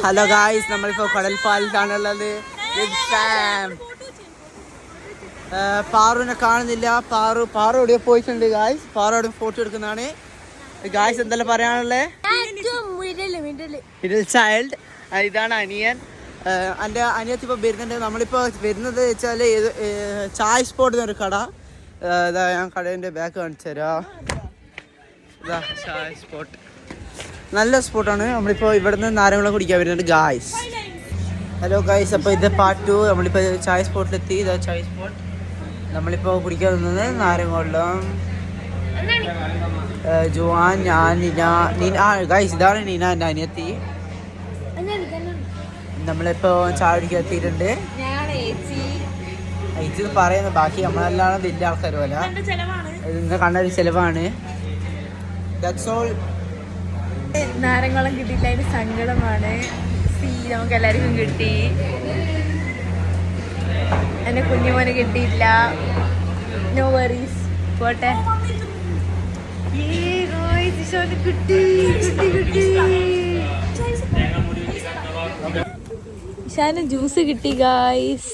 Hello guys, നമ്മളിപ്പോ കടൽപ്പാലത്താണുള്ളത്. പാറുവിനെ കാണുന്നില്ല. പാറു എവിടെയോ പോയിട്ടുണ്ട് ഗായ്സ്. പാറു അവിടെ ഫോട്ടോ എടുക്കുന്നതാണ് ഗായ്സ്. എന്തെല്ലാം പറയാനുള്ളത്? Middle child. ഇതാണ് അനിയൻ. എൻ്റെ അനിയത്തി ഇപ്പോൾ വരുന്നുണ്ട്. നമ്മളിപ്പോൾ വരുന്നത് വെച്ചാൽ ചായ സ്പോട്ട് എന്നൊരു കട. ഇതാ ഞാൻ കടേൻ്റെ ബാക്ക് കാണിച്ചു തരാം. ഇതാ ചായ സ്പോട്ട്, നല്ല സ്പോട്ടാണ്. നമ്മളിപ്പോൾ ഇവിടുന്ന് നാരങ്ങളും കുടിക്കാൻ വരുന്നുണ്ട് ഗായ്സ്. ഹലോ ഗായ്സ്, അപ്പോൾ ഇത് പാർട്ട് 2. നമ്മളിപ്പോൾ ചായ സ്പോട്ടിലെത്തി. ഇതാ ചായ സ്പോട്ട്. നമ്മളിപ്പോൾ കുടിക്കാൻ നിന്നത് നാരങ്ങളും. ജുവാൻ, ഞാൻ, നീന. ഗായ്സ് ഇതാണ് നീന, എൻ്റെ അനിയത്തി. നമ്മളിപ്പോൾ ചായ കുടിക്കാൻ എത്തിയിട്ടുണ്ട്. ഇത് പറയുന്നത് ബാക്കി നമ്മളെല്ലാം വലിയ ആൾക്കാർ പോലെ. ഇതിൻ്റെ കണ്ണൊരു ചിലവാണ്. That's all. നാരങ്ങളും കിട്ടിയില്ല, അതിന് സങ്കടമാണ്. നമുക്ക് എല്ലാവർക്കും കിട്ടി, എൻ്റെ കുഞ്ഞുമോന് കിട്ടിയില്ല. നോ വറീസ്, പോട്ടെ. ഇഷാന് ജ്യൂസ് കിട്ടി ഗായ്സ്.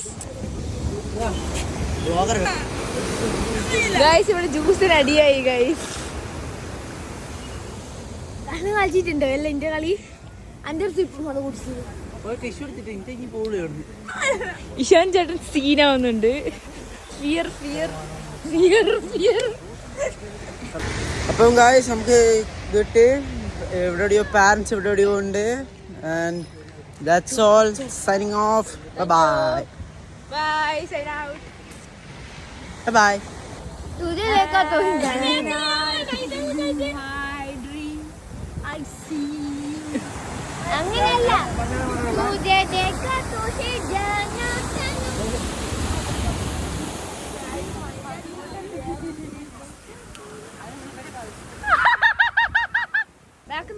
ഗായ്സ് ഇവിടെ ജ്യൂസിന് അടിയായി ഗായ്സ്. കളിച്ചിട്ടുണ്ടോ അല്ല എന്റെ കളി? ഇഷാൻ ചേട്ടൻ സീനാവുന്നുണ്ട്. അപ്പം ഗായ്സ് നമുക്ക് കിട്ടി. എവിടെയോ പാരൻസ് എവിടെയോ ഉണ്ട്. And that's all. Signing off. Bye bye. Sign out. Bye. അങ്ങനെയല്ല, ബാക്ക്